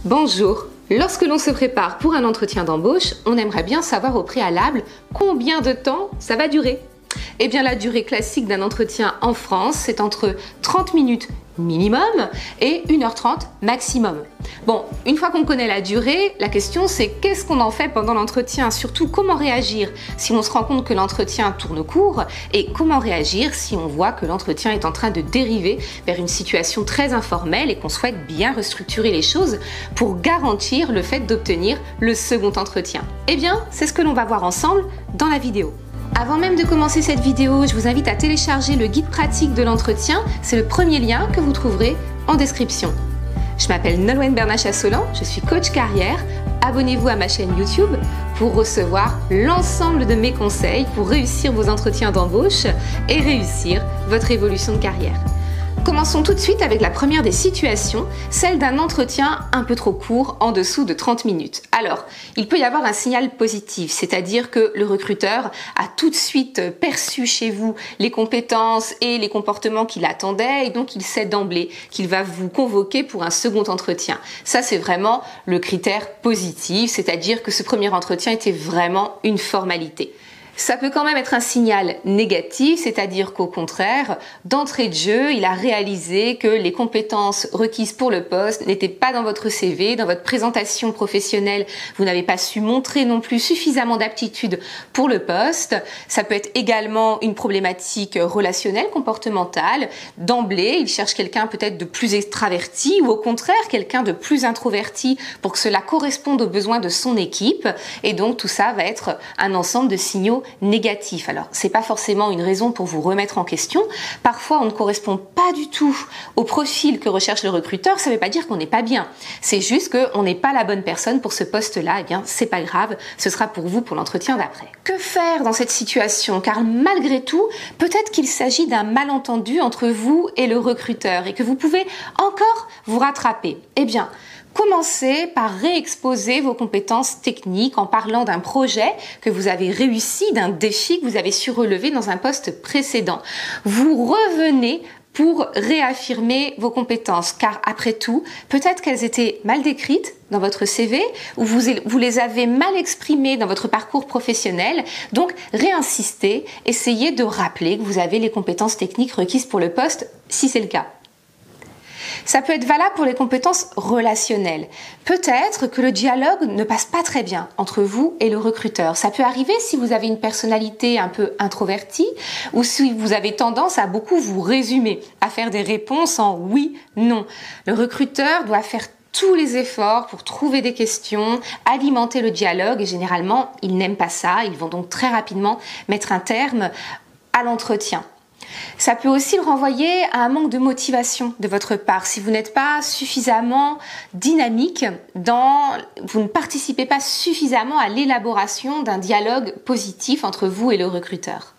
Bonjour. Lorsque l'on se prépare pour un entretien d'embauche, on aimerait bien savoir au préalable combien de temps ça va durer. Eh bien, la durée classique d'un entretien en France, c'est entre 30 minutes minimum et 1h30 maximum. Bon, une fois qu'on connaît la durée, la question c'est qu'est-ce qu'on en fait pendant l'entretien? Surtout, comment réagir si on se rend compte que l'entretien tourne court et comment réagir si on voit que l'entretien est en train de dériver vers une situation très informelle et qu'on souhaite bien restructurer les choses pour garantir le fait d'obtenir le second entretien. Eh bien, c'est ce que l'on va voir ensemble dans la vidéo. Avant même de commencer cette vidéo, je vous invite à télécharger le guide pratique de l'entretien. C'est le premier lien que vous trouverez en description. Je m'appelle Nolwenn Bernat-Chassolan, je suis coach carrière. Abonnez-vous à ma chaîne YouTube pour recevoir l'ensemble de mes conseils pour réussir vos entretiens d'embauche et réussir votre évolution de carrière. Commençons tout de suite avec la première des situations, celle d'un entretien un peu trop court, en dessous de 30 minutes. Alors, il peut y avoir un signal positif, c'est-à-dire que le recruteur a tout de suite perçu chez vous les compétences et les comportements qu'il attendait et donc il sait d'emblée qu'il va vous convoquer pour un second entretien. Ça, c'est vraiment le critère positif, c'est-à-dire que ce premier entretien était vraiment une formalité. Ça peut quand même être un signal négatif, c'est-à-dire qu'au contraire, d'entrée de jeu, il a réalisé que les compétences requises pour le poste n'étaient pas dans votre CV, dans votre présentation professionnelle, vous n'avez pas su montrer non plus suffisamment d'aptitude pour le poste. Ça peut être également une problématique relationnelle, comportementale. D'emblée, il cherche quelqu'un peut-être de plus extraverti ou au contraire quelqu'un de plus introverti pour que cela corresponde aux besoins de son équipe. Et donc tout ça va être un ensemble de signaux négatif. Alors, c'est pas forcément une raison pour vous remettre en question. Parfois, on ne correspond pas du tout au profil que recherche le recruteur. Ça veut pas dire qu'on n'est pas bien. C'est juste qu'on n'est pas la bonne personne pour ce poste-là. Eh bien, c'est pas grave. Ce sera pour vous pour l'entretien d'après. Que faire dans cette situation? Car malgré tout, peut-être qu'il s'agit d'un malentendu entre vous et le recruteur et que vous pouvez encore vous rattraper. Eh bien, commencez par réexposer vos compétences techniques en parlant d'un projet que vous avez réussi, d'un défi que vous avez su relever dans un poste précédent. Vous revenez pour réaffirmer vos compétences, car après tout, peut-être qu'elles étaient mal décrites dans votre CV ou vous les avez mal exprimées dans votre parcours professionnel. Donc, réinsistez, essayez de rappeler que vous avez les compétences techniques requises pour le poste, si c'est le cas. Ça peut être valable pour les compétences relationnelles. Peut-être que le dialogue ne passe pas très bien entre vous et le recruteur. Ça peut arriver si vous avez une personnalité un peu introvertie ou si vous avez tendance à beaucoup vous résumer, à faire des réponses en oui, non. Le recruteur doit faire tous les efforts pour trouver des questions, alimenter le dialogue et généralement, ils n'aiment pas ça. Ils vont donc très rapidement mettre un terme à l'entretien. Ça peut aussi le renvoyer à un manque de motivation de votre part. Si vous n'êtes pas suffisamment dynamique, vous ne participez pas suffisamment à l'élaboration d'un dialogue positif entre vous et le recruteur.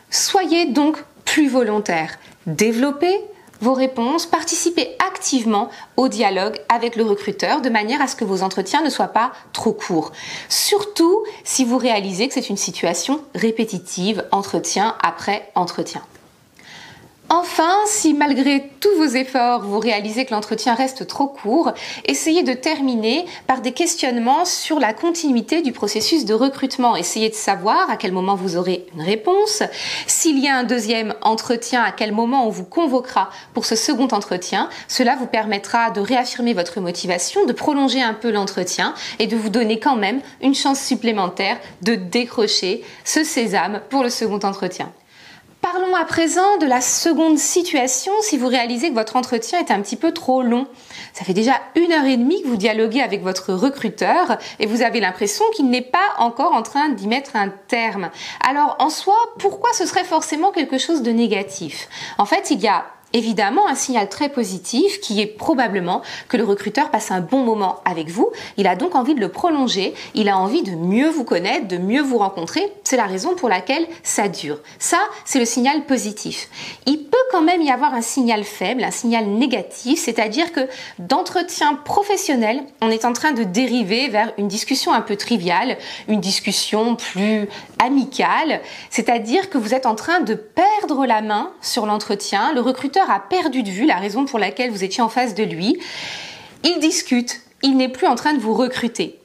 Soyez donc plus volontaire. Développez vos réponses, participez activement au dialogue avec le recruteur de manière à ce que vos entretiens ne soient pas trop courts. Surtout si vous réalisez que c'est une situation répétitive, entretien après entretien. Enfin, si malgré tous vos efforts, vous réalisez que l'entretien reste trop court, essayez de terminer par des questionnements sur la continuité du processus de recrutement. Essayez de savoir à quel moment vous aurez une réponse. S'il y a un deuxième entretien, à quel moment on vous convoquera pour ce second entretien. Cela vous permettra de réaffirmer votre motivation, de prolonger un peu l'entretien et de vous donner quand même une chance supplémentaire de décrocher ce sésame pour le second entretien. Parlons à présent de la seconde situation si vous réalisez que votre entretien est un petit peu trop long. Ça fait déjà 1h30 que vous dialoguez avec votre recruteur et vous avez l'impression qu'il n'est pas encore en train d'y mettre un terme. Alors en soi, pourquoi ce serait forcément quelque chose de négatif? En fait, il y a évidemment un signal très positif qui est probablement que le recruteur passe un bon moment avec vous. Il a donc envie de le prolonger, il a envie de mieux vous connaître, de mieux vous rencontrer. C'est la raison pour laquelle ça dure. Ça, c'est le signal positif. Il peut quand même y avoir un signal faible, un signal négatif, c'est-à-dire que d'entretien professionnel, on est en train de dériver vers une discussion un peu triviale, une discussion plus amicale, c'est-à-dire que vous êtes en train de perdre la main sur l'entretien. Le recruteur a perdu de vue la raison pour laquelle vous étiez en face de lui. il discute, il n'est plus en train de vous recruter.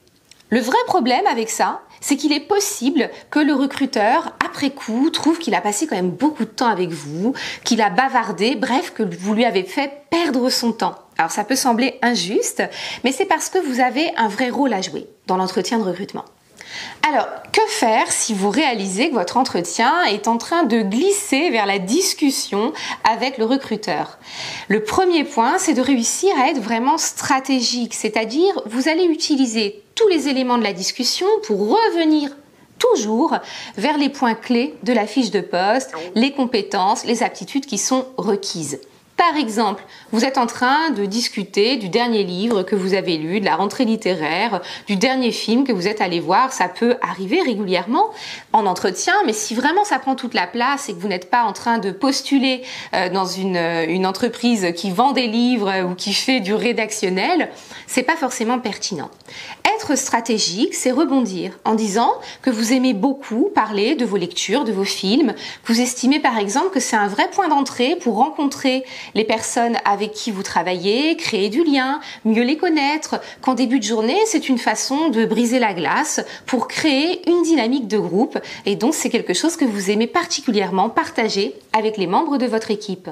Le vrai problème avec ça, c'est qu'il est possible que le recruteur, après coup, trouve qu'il a passé quand même beaucoup de temps avec vous, qu'il a bavardé, bref, que vous lui avez fait perdre son temps. Alors ça peut sembler injuste, mais c'est parce que vous avez un vrai rôle à jouer dans l'entretien de recrutement. Alors, que faire si vous réalisez que votre entretien est en train de glisser vers la discussion avec le recruteur? Le premier point, c'est de réussir à être vraiment stratégique, c'est-à-dire vous allez utiliser tous les éléments de la discussion pour revenir toujours vers les points clés de la fiche de poste, les compétences, les aptitudes qui sont requises. Par exemple, vous êtes en train de discuter du dernier livre que vous avez lu, de la rentrée littéraire, du dernier film que vous êtes allé voir. Ça peut arriver régulièrement en entretien, mais si vraiment ça prend toute la place et que vous n'êtes pas en train de postuler dans une entreprise qui vend des livres ou qui fait du rédactionnel, c'est pas forcément pertinent. Être stratégique, c'est rebondir en disant que vous aimez beaucoup parler de vos lectures, de vos films. Vous estimez par exemple que c'est un vrai point d'entrée pour rencontrer les personnes avec qui vous travaillez, créer du lien, mieux les connaître, qu'en début de journée, c'est une façon de briser la glace pour créer une dynamique de groupe et donc c'est quelque chose que vous aimez particulièrement partager avec les membres de votre équipe.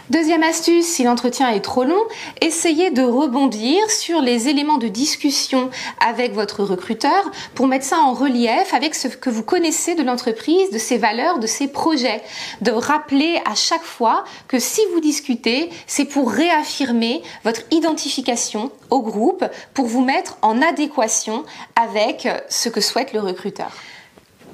Deuxième astuce, si l'entretien est trop long, essayez de rebondir sur les éléments de discussion avec votre recruteur pour mettre ça en relief avec ce que vous connaissez de l'entreprise, de ses valeurs, de ses projets. De rappeler à chaque fois que si vous discutez, c'est pour réaffirmer votre identification au groupe, pour vous mettre en adéquation avec ce que souhaite le recruteur.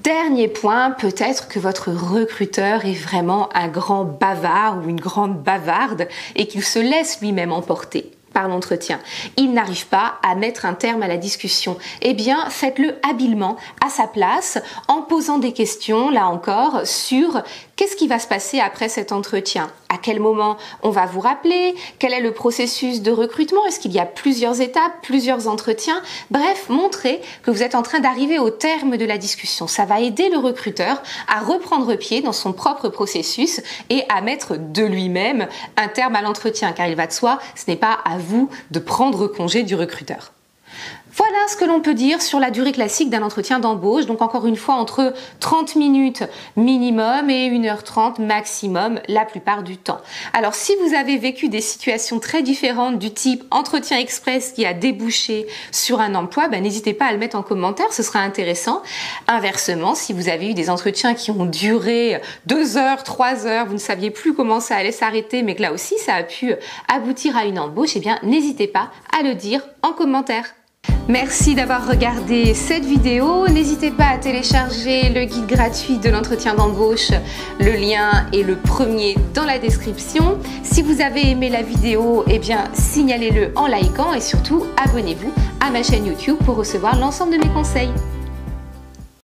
Dernier point, peut-être que votre recruteur est vraiment un grand bavard ou une grande bavarde et qu'il se laisse lui-même emporter par l'entretien. Il n'arrive pas à mettre un terme à la discussion. Eh bien, faites-le habilement à sa place en posant des questions, là encore, sur qu'est-ce qui va se passer après cet entretien? À quel moment on va vous rappeler? Quel est le processus de recrutement? Est-ce qu'il y a plusieurs étapes, plusieurs entretiens? Bref, montrez que vous êtes en train d'arriver au terme de la discussion. Ça va aider le recruteur à reprendre pied dans son propre processus et à mettre de lui-même un terme à l'entretien, car il va de soi, ce n'est pas à vous de prendre congé du recruteur. Voilà ce que l'on peut dire sur la durée classique d'un entretien d'embauche. Donc encore une fois, entre 30 minutes minimum et 1h30 maximum la plupart du temps. Alors si vous avez vécu des situations très différentes du type entretien express qui a débouché sur un emploi, n'hésitez pas à le mettre en commentaire, ce sera intéressant. Inversement, si vous avez eu des entretiens qui ont duré 2 heures, 3 heures, vous ne saviez plus comment ça allait s'arrêter, mais que là aussi ça a pu aboutir à une embauche, eh bien n'hésitez pas à le dire en commentaire. Merci d'avoir regardé cette vidéo. N'hésitez pas à télécharger le guide gratuit de l'entretien d'embauche. Le lien est le premier dans la description. Si vous avez aimé la vidéo, eh bien signalez-le en likant et surtout abonnez-vous à ma chaîne YouTube pour recevoir l'ensemble de mes conseils.